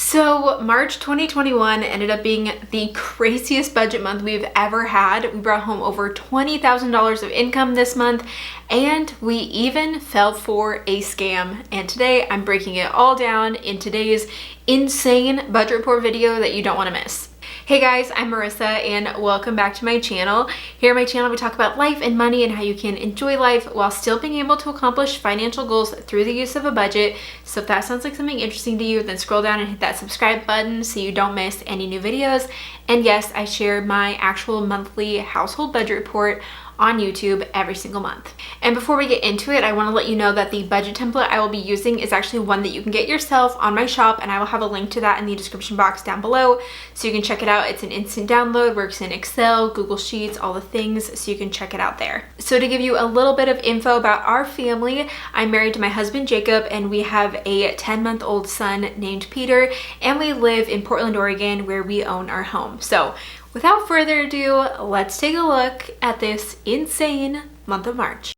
So March 2021 ended up being the craziest budget month we've ever had. We brought home over $20,000 of income this month, and we even fell for a scam. And today I'm breaking it all down in today's insane budget report video that you don't want to miss. Hey guys, I'm Marissa and welcome back to my channel. Here on my channel we talk about life and money and how you can enjoy life while still being able to accomplish financial goals through the use of a budget. So if that sounds like something interesting to you, then scroll down and hit that subscribe button so you don't miss any new videos. And yes, I share my actual monthly household budget report on YouTube every single month. And before we get into it, I want to let you know that the budget template I will be using is actually one that you can get yourself on my shop, and I will have a link to that in the description box down below so you can check it out. It's an instant download, works in Excel, Google Sheets, all the things, so you can check it out there. So to give you a little bit of info about our family, I'm married to my husband Jacob, and we have a 10-month-old son named Peter, and we live in Portland, Oregon, where we own our home. So without further ado, let's take a look at this insane month of March.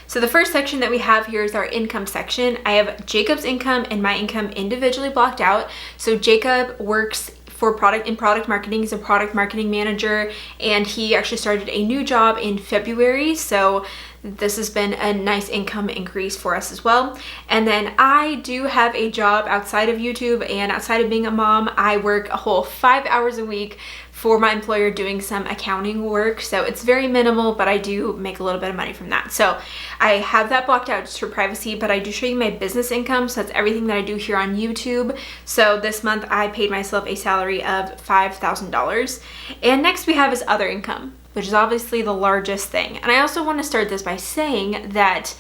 So the first section that we have here is our income section. I have Jacob's income and my income individually blocked out. So Jacob works for product marketing. He's a product marketing manager, and he actually started a new job in February. So this has been a nice income increase for us as well. And then I do have a job outside of YouTube and outside of being a mom. I work a whole 5 hours a week for my employer doing some accounting work. So it's very minimal, but I do make a little bit of money from that. So I have that blocked out just for privacy, but I do show you my business income. So that's everything that I do here on YouTube. So this month I paid myself a salary of $5,000. And next we have is other income, which is obviously the largest thing. And I also want to start this by saying that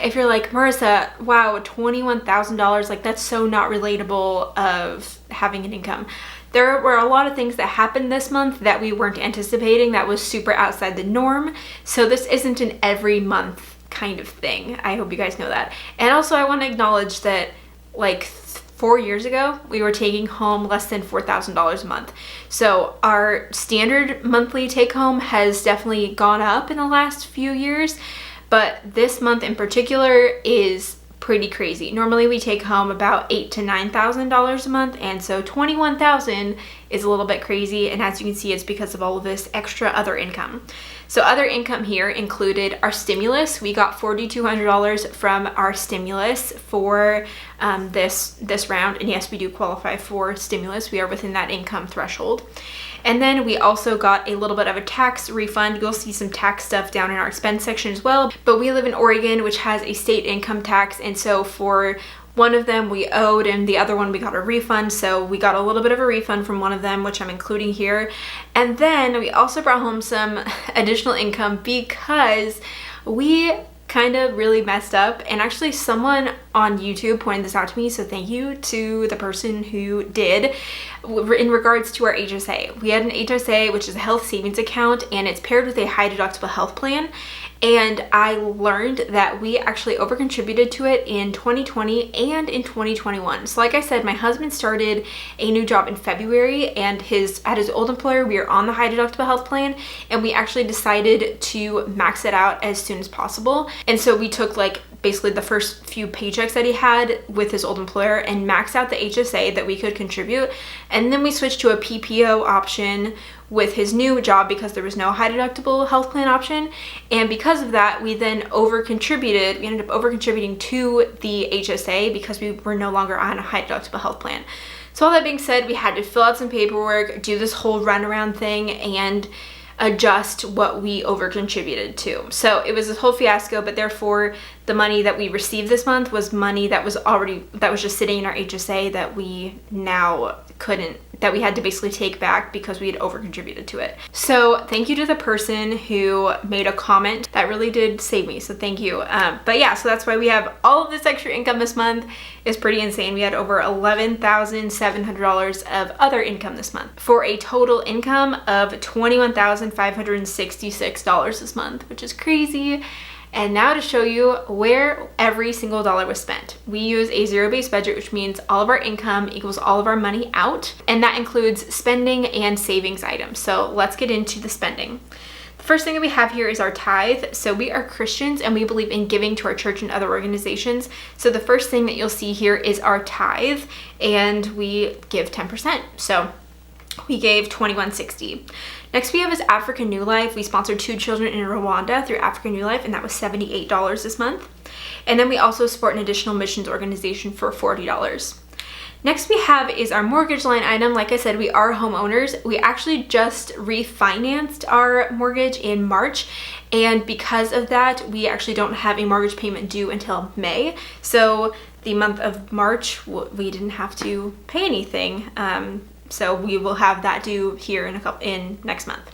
if you're like, Marissa, wow, $21,000, like that's so not relatable of having an income. There were a lot of things that happened this month that we weren't anticipating that was super outside the norm. So this isn't an every month kind of thing. I hope you guys know that. And also I want to acknowledge that like 4 years ago, we were taking home less than $4,000 a month. So our standard monthly take home has definitely gone up in the last few years, but this month in particular is pretty crazy. Normally we take home about $8,000 to $9,000 a month, and so $21,000 is a little bit crazy, and as you can see, it's because of all of this extra other income. So other income here included our stimulus. We got $4,200 from our stimulus for this round, and yes, we do qualify for stimulus. We are within that income threshold. And then we also got a little bit of a tax refund. You'll see some tax stuff down in our expense section as well. But we live in Oregon, which has a state income tax. And so for one of them we owed, and the other one we got a refund. So we got a little bit of a refund from one of them, which I'm including here. And then we also brought home some additional income because we kind of really messed up, and actually someone on YouTube pointed this out to me, so thank you to the person who did. In regards to our HSA, we had an HSA, which is a health savings account, and it's paired with a high deductible health plan. And I learned that we actually overcontributed to it in 2020 and in 2021. So like I said, my husband started a new job in February, and at his old employer, we are on the high deductible health plan, and we actually decided to max it out as soon as possible. And so we took like basically the first few paychecks that he had with his old employer and maxed out the HSA that we could contribute. And then we switched to a PPO option with his new job because there was no high deductible health plan option. And because of that, we then overcontributed. We ended up overcontributing to the HSA because we were no longer on a high deductible health plan. So all that being said, we had to fill out some paperwork, do this whole runaround thing, and adjust what we overcontributed to. So it was this whole fiasco, but therefore the money that we received this month was money that was just sitting in our HSA that we had to basically take back because we had overcontributed to it. So thank you to the person who made a comment. That really did save me, so thank you. But yeah, so that's why we have all of this extra income this month. Is pretty insane. We had over $11,700 of other income this month for a total income of $21,566 this month, which is crazy. And now to show you where every single dollar was spent. We use a zero-based budget, which means all of our income equals all of our money out, and that includes spending and savings items. So let's get into the spending. The First thing that we have here is our tithe. So we are Christians and we believe in giving to our church and other organizations. So the first thing that you'll see here is our tithe, and we give 10%. So we gave $21.60. Next we have is African New Life. We sponsored 2 children in Rwanda through African New Life, and that was $78 this month. And then we also support an additional missions organization for $40. Next we have is our mortgage line item. Like I said, we are homeowners. We actually just refinanced our mortgage in March, and because of that, we actually don't have a mortgage payment due until May. So the month of March, we didn't have to pay anything. So we will have that due here in next month.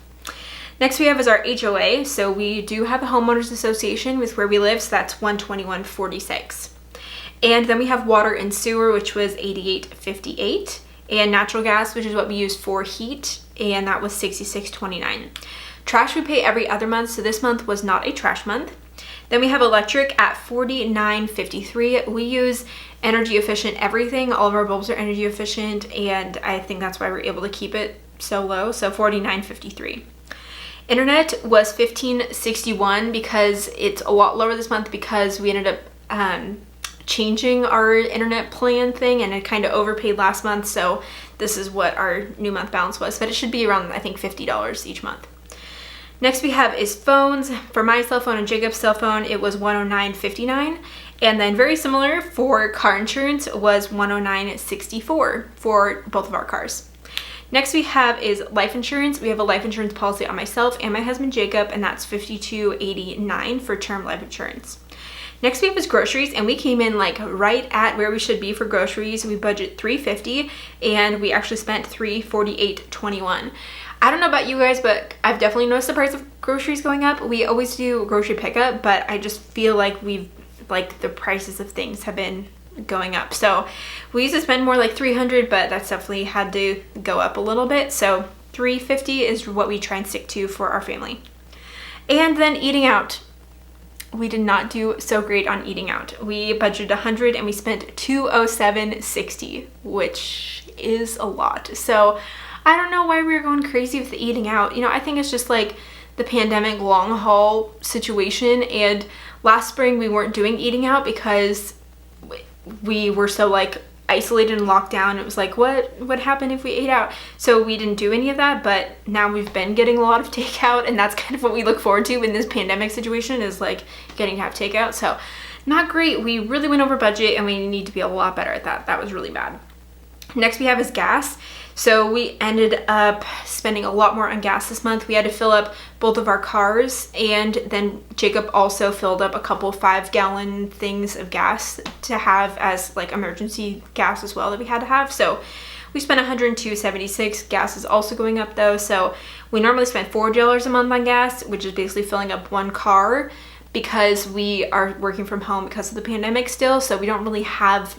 Next we have is our HOA. So we do have a homeowners association with where we live, so that's $121.46. And then we have water and sewer, which was $88.58, and natural gas, which is what we use for heat, and that was $66.29. Trash we pay every other month, so this month was not a trash month. Then we have electric at $49.53. We use energy efficient everything. All of our bulbs are energy efficient, and I think that's why we're able to keep it so low, so $49.53. Internet was $15.61 because it's a lot lower this month because we ended up changing our internet plan thing, and I kind of overpaid last month, so this is what our new month balance was, but it should be around, I think, $50 each month. Next we have is phones. For my cell phone and Jacob's cell phone, it was $109.59, and then very similar for car insurance was $109.64 for both of our cars. Next we have is life insurance. We have a life insurance policy on myself and my husband Jacob, and that's $52.89 for term life insurance. Next we have is groceries, and we came in like right at where we should be for groceries. We budget $350 and we actually spent $348.21. I don't know about you guys, but I've definitely noticed the price of groceries going up. We always do grocery pickup, but I just feel like the prices of things have been going up. So we used to spend more like $300, but that's definitely had to go up a little bit. So $350 is what we try and stick to for our family. And then eating out. We did not do so great on eating out. We budgeted $100 and we spent $207.60, which is a lot. So I don't know why we were going crazy with the eating out. You know, I think it's just like the pandemic long haul situation, and last spring we weren't doing eating out because we were so like isolated and locked down. It was like, what happened if we ate out? So we didn't do any of that, but now we've been getting a lot of takeout, and that's kind of what we look forward to in this pandemic situation, is like getting to have takeout. So not great. We really went over budget, and we need to be a lot better at that. That was really bad. Next we have is gas. So we ended up spending a lot more on gas this month. We had to fill up both of our cars, and then Jacob also filled up a couple 5-gallon things of gas to have as like emergency gas as well that we had to have. So we spent $102.76. Gas is also going up though. So we normally spend $40 a month on gas, which is basically filling up one car, because we are working from home because of the pandemic still. So we don't really have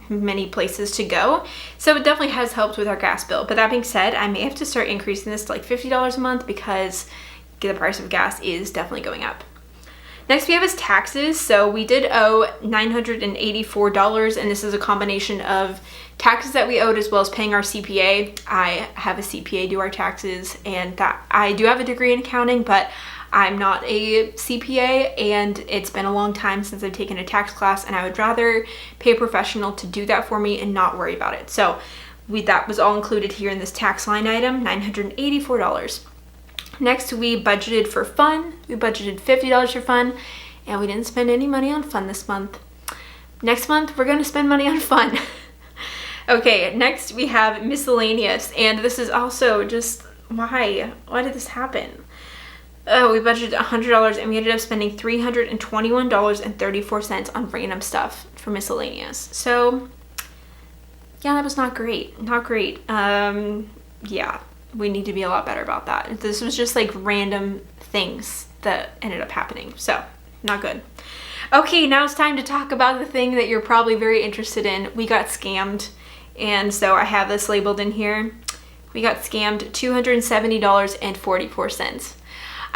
many places to go, so it definitely has helped with our gas bill. But that being said, I may have to start increasing this to like $50 a month because the price of gas is definitely going up. Next we have is taxes. So we did owe $984, and this is a combination of taxes that we owed as well as paying our CPA. I have a CPA do our taxes, and that I do have a degree in accounting, but I'm not a CPA, and it's been a long time since I've taken a tax class, and I would rather pay a professional to do that for me and not worry about it. So that was all included here in this tax line item, $984. Next, we budgeted for fun. We budgeted $50 for fun, and we didn't spend any money on fun this month. Next month, we're gonna spend money on fun. Okay, next we have miscellaneous, and this is also just, why did this happen? We budgeted $100 and we ended up spending $321.34 on random stuff for miscellaneous. So yeah, that was not great. Not great. Yeah, we need to be a lot better about that. This was just like random things that ended up happening. So not good. Okay, now it's time to talk about the thing that you're probably very interested in. We got scammed. And so I have this labeled in here. We got scammed $270.44.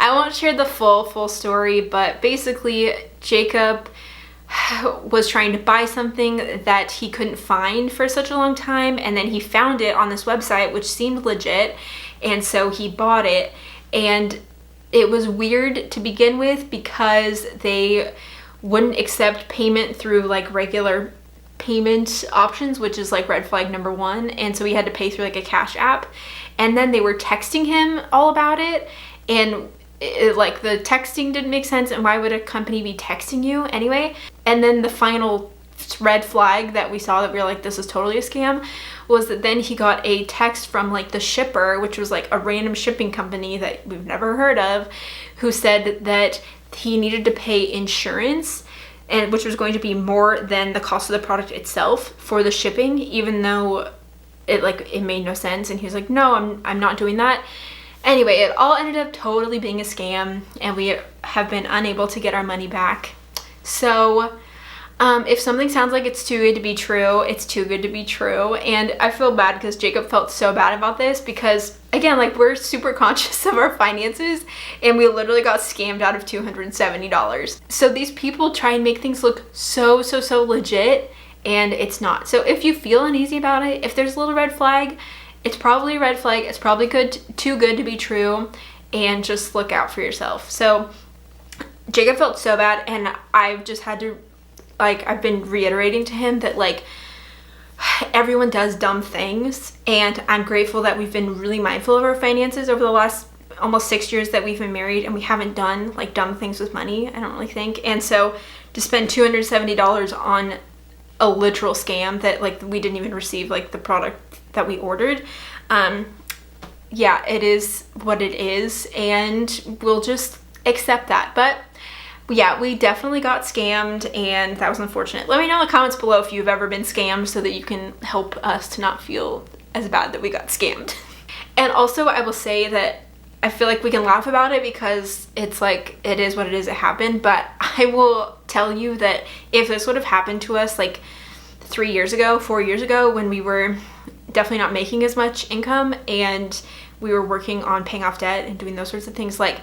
I won't share the full story, but basically Jacob was trying to buy something that he couldn't find for such a long time, and then he found it on this website which seemed legit, and so he bought it, and it was weird to begin with because they wouldn't accept payment through like regular payment options, which is like red flag number one. And so we had to pay through like a cash app. And then they were texting him all about it. And like the texting didn't make sense. And why would a company be texting you anyway? And then the final red flag that we saw that we were like, this is totally a scam, was that then he got a text from like the shipper, which was like a random shipping company that we've never heard of, who said that he needed to pay insurance, and which was going to be more than the cost of the product itself for the shipping, even though it made no sense. And he was like, no, I'm not doing that. Anyway, it all ended up totally being a scam, and we have been unable to get our money back. So if something sounds like it's too good to be true, it's too good to be true. And I feel bad because Jacob felt so bad about this because, again, like, we're super conscious of our finances, and we literally got scammed out of $270. So these people try and make things look so legit, and it's not. So if you feel uneasy about it, if there's a little red flag, it's probably a red flag. It's probably too good to be true, and just look out for yourself. So Jacob felt so bad, and I've just had to, like, I've been reiterating to him that, like, everyone does dumb things, and I'm grateful that we've been really mindful of our finances over the last almost 6 years that we've been married, and we haven't done like dumb things with money, I don't really think. And so to spend $270 on a literal scam that, like, we didn't even receive like the product that we ordered, yeah, it is what it is, and we'll just accept that. But yeah, we definitely got scammed, and that was unfortunate. Let me know in the comments below if you've ever been scammed so that you can help us to not feel as bad that we got scammed. And also, I will say that I feel like we can laugh about it because it's like, it is what it is, it happened. But I will tell you that if this would have happened to us like 3 years ago, 4 years ago, when we were definitely not making as much income and we were working on paying off debt and doing those sorts of things, like,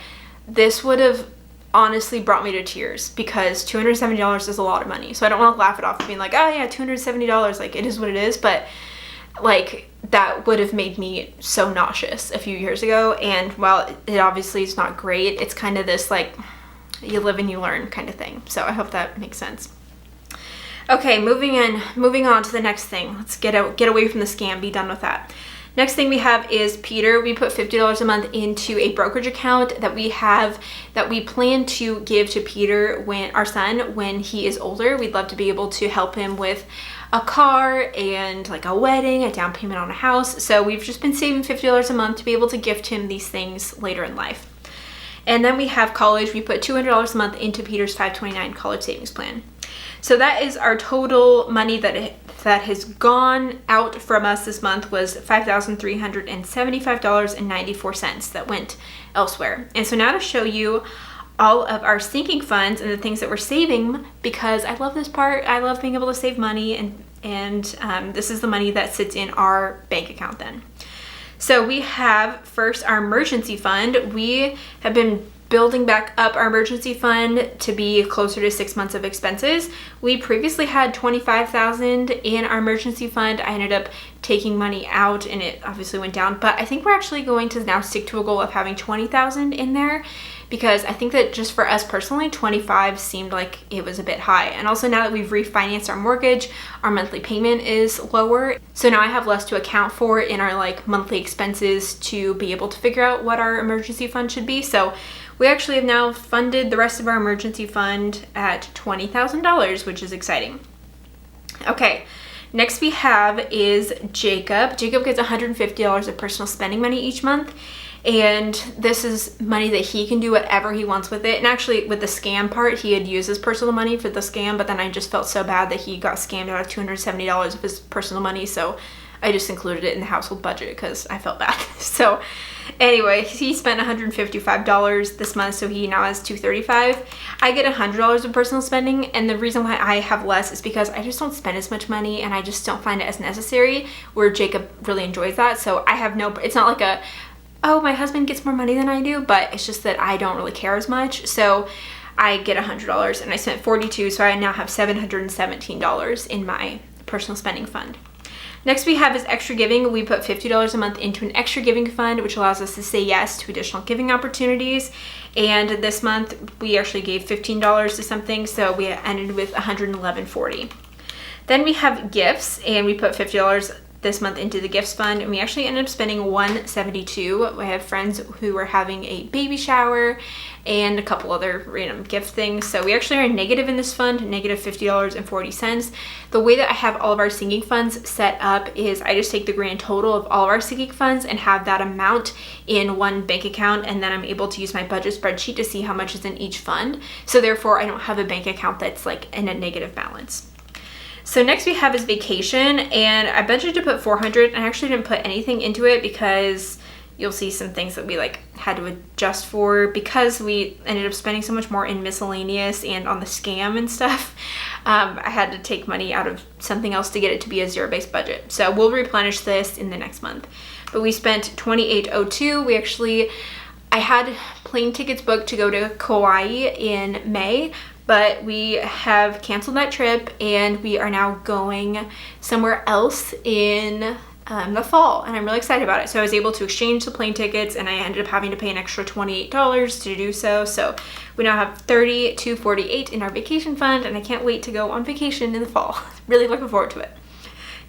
this would have honestly brought me to tears because $270 is a lot of money. So I don't want to laugh it off being like, oh yeah, $270, like, it is what it is. But like, that would have made me so nauseous a few years ago. And while it obviously is not great, it's kind of this like, you live and you learn kind of thing. So I hope that makes sense. Okay, moving on to the next thing. Let's get away from the scam, be done with that. Next thing we have is Peter. We put $50 a month into a brokerage account that we plan to give to Peter, our son, when he is older. We'd love to be able to help him with a car and like a wedding, a down payment on a house. So we've just been saving $50 a month to be able to gift him these things later in life. And then we have college. We put $200 a month into Peter's 529 college savings plan. So that is our total money that has gone out from us this month, was $5,375.94 that went elsewhere. And so now to show you all of our sinking funds and the things that we're saving, because I love this part. I love being able to save money, and this is the money that sits in our bank account then. So we have first our emergency fund. We have been building back up our emergency fund to be closer to 6 months of expenses. We previously had $25,000 in our emergency fund. I ended up taking money out and it obviously went down, but I think we're actually going to now stick to a goal of having $20,000 in there, because I think that just for us personally, 25 seemed like it was a bit high. And also now that we've refinanced our mortgage, our monthly payment is lower. So now I have less to account for in our like monthly expenses to be able to figure out what our emergency fund should be. So we actually have now funded the rest of our emergency fund at $20,000, which is exciting. Okay, next we have is Jacob. Jacob gets $150 of personal spending money each month. And this is money that he can do whatever he wants with it. And actually with the scam part, he had used his personal money for the scam, but then I just felt so bad that he got scammed out of $270 of his personal money. So I just included it in the household budget because I felt bad. So anyway, he spent $155 this month, so he now has $235. I get $100 of personal spending, and the reason why I have less is because I just don't spend as much money and I just don't find it as necessary, where Jacob really enjoys that. So I have it's not like oh, my husband gets more money than I do, but it's just that I don't really care as much. So I get $100 and I spent $42, so I now have $717 in my personal spending fund. Next we have is extra giving. We put $50 a month into an extra giving fund, which allows us to say yes to additional giving opportunities. And this month we actually gave $15 to something, so we ended with $111.40. Then we have gifts, and we put $50 this month into the gifts fund, and we actually ended up spending $172. I have friends who were having a baby shower and a couple other random gift things, so we actually are negative in this fund, negative $50.40. The way that I have all of our sinking funds set up is I just take the grand total of all of our sinking funds and have that amount in one bank account, and then I'm able to use my budget spreadsheet to see how much is in each fund. So therefore I don't have a bank account that's like in a negative balance. So next we have is vacation, and I budgeted to put $400, and I actually didn't put anything into it because you'll see some things that we like had to adjust for because we ended up spending so much more in miscellaneous and on the scam and stuff. I had to take money out of something else to get it to be a zero-based budget. So we'll replenish this in the next month. But we spent $28.02. I had plane tickets booked to go to Kauai in May, but we have canceled that trip and we are now going somewhere else in the fall, and I'm really excited about it. So I was able to exchange the plane tickets, and I ended up having to pay an extra $28 to do so. So we now have $32.48 in our vacation fund, and I can't wait to go on vacation in the fall. Really looking forward to it.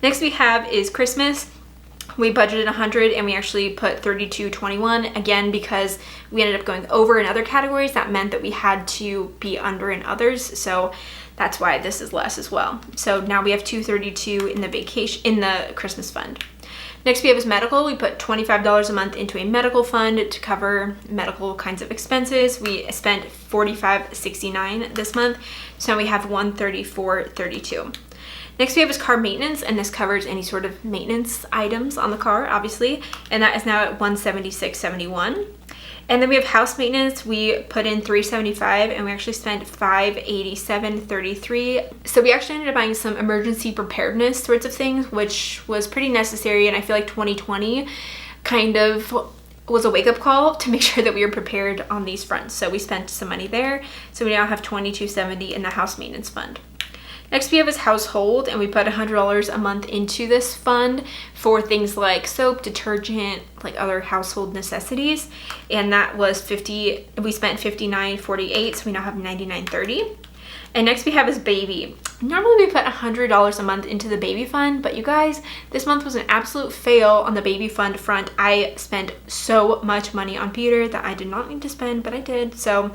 Next we have is Christmas. We budgeted $100 and we actually put $32.21, again because we ended up going over in other categories. That meant that we had to be under in others, so that's why this is less as well. So now we have $232 in the Christmas fund. Next we have is medical. We put $25 a month into a medical fund to cover medical kinds of expenses. We spent $45.69 this month, so now we have $134.32. Next we have is car maintenance, and this covers any sort of maintenance items on the car, obviously, and that is now at $176.71. And then we have house maintenance. We put in $375 and we actually spent $587.33. So we actually ended up buying some emergency preparedness sorts of things, which was pretty necessary, and I feel like 2020 kind of was a wake-up call to make sure that we were prepared on these fronts. So we spent some money there. So we now have $22.70 in the house maintenance fund. Next we have is household, and we put $100 a month into this fund for things like soap, detergent, like other household necessities, and that was we spent $59.48, so we now have $99.30. And next we have is baby. Normally we put $100 a month into the baby fund, but you guys, this month was an absolute fail on the baby fund front. I spent so much money on Peter that I did not need to spend, but I did. So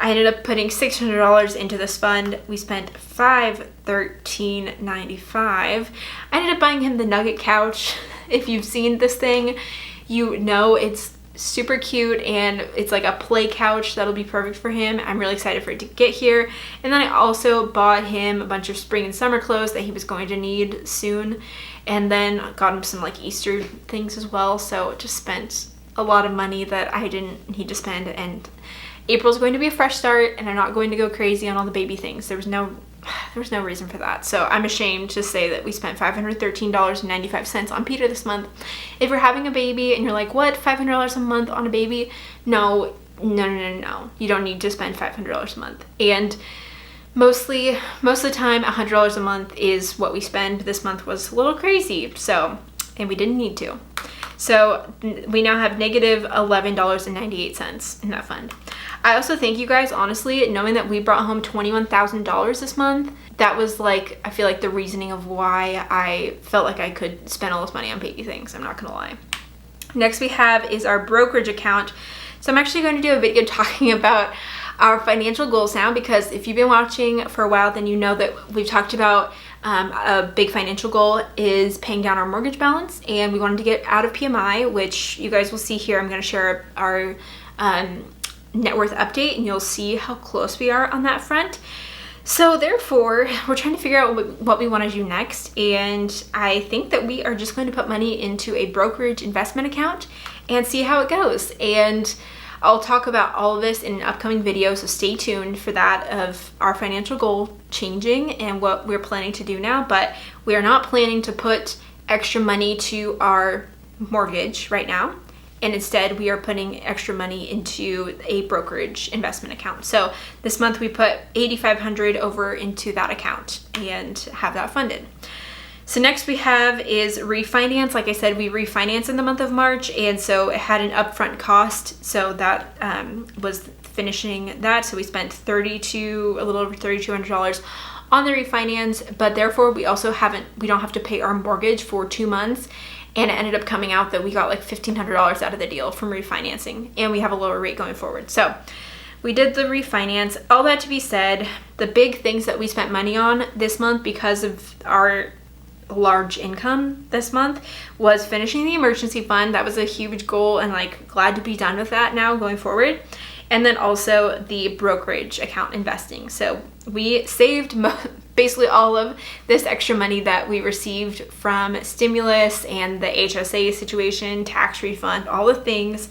I ended up putting $600 into this fund. We spent $513.95. I ended up buying him the Nugget couch. If you've seen this thing, you know it's super cute, and it's like a play couch that'll be perfect for him. I'm really excited for it to get here. And then I also bought him a bunch of spring and summer clothes that he was going to need soon, and then got him some like Easter things as well. So just spent a lot of money that I didn't need to spend, and April's going to be a fresh start, and I'm not going to go crazy on all the baby things. There was no reason for that. So I'm ashamed to say that we spent $513.95 on Peter this month. If you're having a baby and you're like, what, $500 a month on a baby? No. You don't need to spend $500 a month. And most of the time, $100 a month is what we spend. This month was a little crazy, so, and we didn't need to. So we now have negative $11.98 in that fund. I also thank you guys, honestly, knowing that we brought home $21,000 this month. That was like, I feel like the reasoning of why I felt like I could spend all this money on baby things. I'm not gonna lie. Next we have is our brokerage account. So I'm actually going to do a video talking about our financial goals now, because if you've been watching for a while, then you know that we've talked about a big financial goal is paying down our mortgage balance, and we wanted to get out of PMI, which you guys will see here. I'm going to share our net worth update, and you'll see how close we are on that front. So therefore, we're trying to figure out what we want to do next, and I think that we are just going to put money into a brokerage investment account and see how it goes. And I'll talk about all of this in an upcoming video, so stay tuned for that, of our financial goal changing and what we're planning to do now. But we are not planning to put extra money to our mortgage right now, and instead we are putting extra money into a brokerage investment account. So this month we put $8,500 over into that account and have that funded. So next we have is refinance. Like I said, we refinanced in the month of March, and so it had an upfront cost. So that was finishing that. So we spent a little over $3,200 on the refinance, but therefore we don't have to pay our mortgage for 2 months. And it ended up coming out that we got like $1,500 out of the deal from refinancing, and we have a lower rate going forward. So we did the refinance. All that to be said, the big things that we spent money on this month because of our large income this month was finishing the emergency fund. That was a huge goal, and like glad to be done with that now going forward. And then also the brokerage account investing. So we saved basically all of this extra money that we received from stimulus and the HSA situation, tax refund, all the things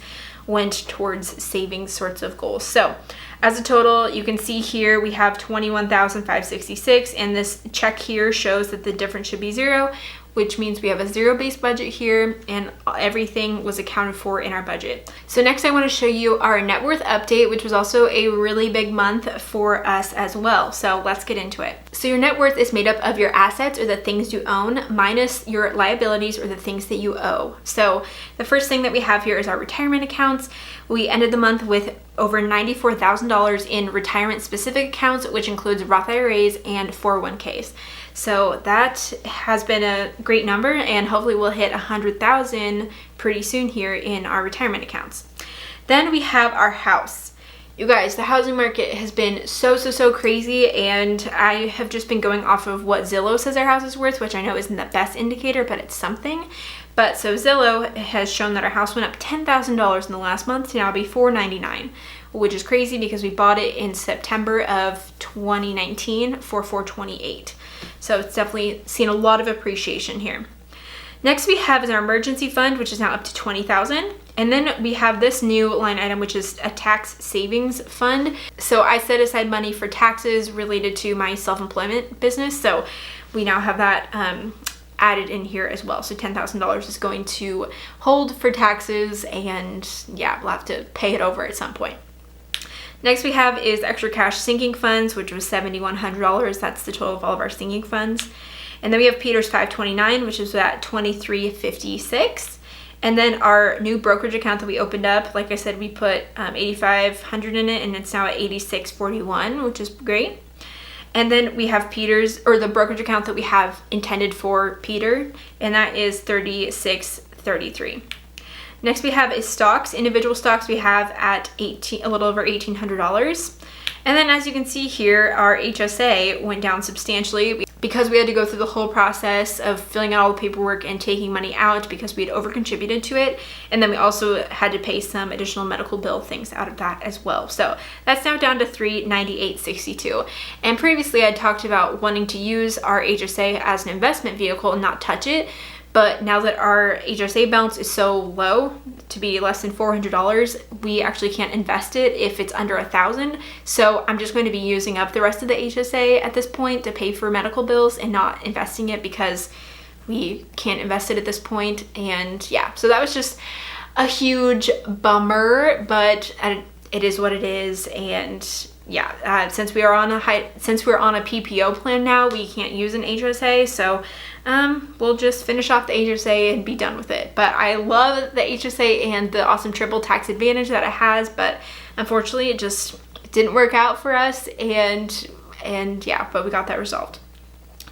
went towards saving sorts of goals. So as a total, you can see here we have $21,566, and this check here shows that the difference should be 0, which means we have a zero-based budget here, and everything was accounted for in our budget. So next I want to show you our net worth update, which was also a really big month for us as well. So let's get into it. So your net worth is made up of your assets, or the things you own, minus your liabilities, or the things that you owe. So the first thing that we have here is our retirement accounts. We ended the month with over $94,000 in retirement specific accounts, which includes Roth IRAs and 401ks. So that has been a great number, and hopefully we'll hit 100,000 pretty soon here in our retirement accounts. Then we have our house. You guys, the housing market has been so crazy, and I have just been going off of what Zillow says our house is worth, which I know isn't the best indicator, but it's something. But so Zillow has shown that our house went up $10,000 in the last month to now be $499,000, which is crazy because we bought it in September of 2019 for $428,000. So it's definitely seen a lot of appreciation here. Next we have is our emergency fund, which is now up to $20,000. And then we have this new line item, which is a tax savings fund. So I set aside money for taxes related to my self-employment business. So we now have that added in here as well. So $10,000 is going to hold for taxes, and yeah, we'll have to pay it over at some point. Next we have is extra cash sinking funds, which was $7,100. That's the total of all of our sinking funds. And then we have Peter's 529, which is at $23.56. And then our new brokerage account that we opened up, like I said, we put $8,500 in it, and it's now at $86.41, which is great. And then we have Peter's, or the brokerage account that we have intended for Peter, and that is $36.33. Next we have is stocks. Individual stocks we have at a little over $1,800. And then as you can see here, our HSA went down substantially because we had to go through the whole process of filling out all the paperwork and taking money out because we had over-contributed to it. And then we also had to pay some additional medical bill things out of that as well. So that's now down to $398.62. And previously I talked about wanting to use our HSA as an investment vehicle and not touch it. But now that our HSA balance is so low, to be less than $400, we actually can't invest it if it's under $1,000. So I'm just going to be using up the rest of the HSA at this point to pay for medical bills and not investing it because we can't invest it at this point. And yeah, so that was just a huge bummer, but it is what it is. And yeah, since we're on a PPO plan now, we can't use an HSA. So we'll just finish off the HSA and be done with it. But I love the HSA and the awesome triple tax advantage that it has, but unfortunately it just didn't work out for us, and yeah, but we got that resolved.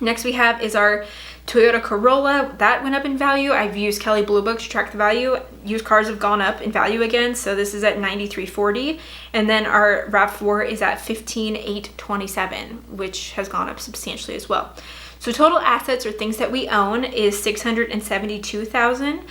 Next we have is our Toyota Corolla. That went up in value. I've used Kelley Blue Book to track the value. Used cars have gone up in value again, so this is at $93.40, and then our RAV4 is at $15,827, which has gone up substantially as well. So total assets, or things that we own, is $672,000.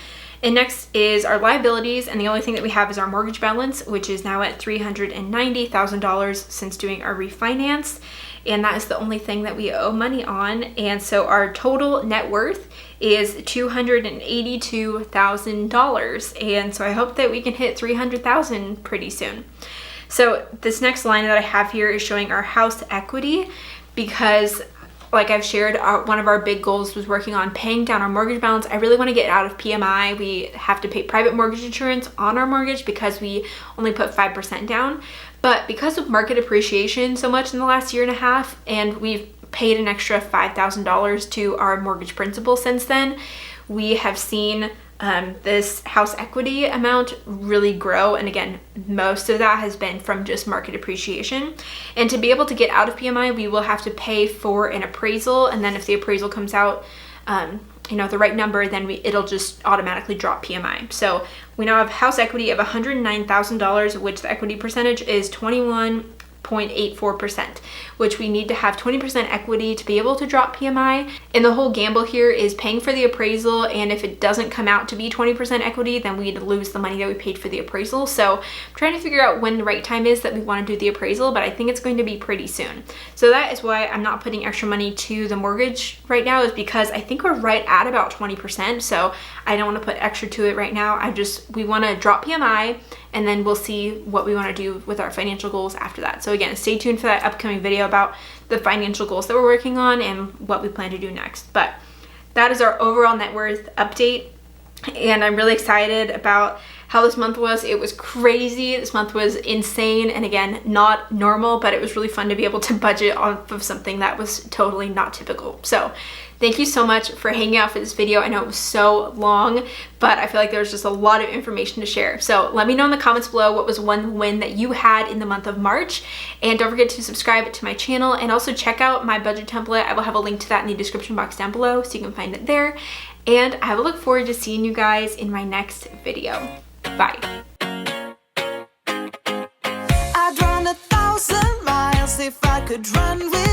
And next is our liabilities, and the only thing that we have is our mortgage balance, which is now at $390,000 since doing our refinance. And that is the only thing that we owe money on. And so our total net worth is $282,000. And so I hope that we can hit $300,000 pretty soon. So this next line that I have here is showing our house equity, because like I've shared, one of our big goals was working on paying down our mortgage balance. I really want to get out of PMI. We have to pay private mortgage insurance on our mortgage because we only put 5% down. But because of market appreciation so much in the last year and a half, and we've paid an extra $5,000 to our mortgage principal since then. We have seen this house equity amount really grow, and again, most of that has been from just market appreciation. And to be able to get out of PMI, we will have to pay for an appraisal, and then if the appraisal comes out the right number, then it'll just automatically drop PMI. So we now have house equity of $109,000, which the equity percentage is 21.84%, which we need to have 20% equity to be able to drop PMI. And the whole gamble here is paying for the appraisal, and if it doesn't come out to be 20% equity, then we'd lose the money that we paid for the appraisal. So I'm trying to figure out when the right time is that we want to do the appraisal, but I think it's going to be pretty soon. So that is why I'm not putting extra money to the mortgage right now, is because I think we're right at about 20%. So I don't want to put extra to it right now. We want to drop PMI, and then we'll see what we want to do with our financial goals after that. So again, stay tuned for that upcoming video about the financial goals that we're working on and what we plan to do next. But that is our overall net worth update, and I'm really excited about how this month was. It was crazy. This month was insane, and again, not normal, but it was really fun to be able to budget off of something that was totally not typical. So thank you so much for hanging out for this video. I know it was so long, but I feel like there's just a lot of information to share. So let me know in the comments below what was one win that you had in the month of March. And don't forget to subscribe to my channel, and also check out my budget template. I will have a link to that in the description box down below, so you can find it there. And I will look forward to seeing you guys in my next video. Bye. I'd run 1,000 miles if I could run with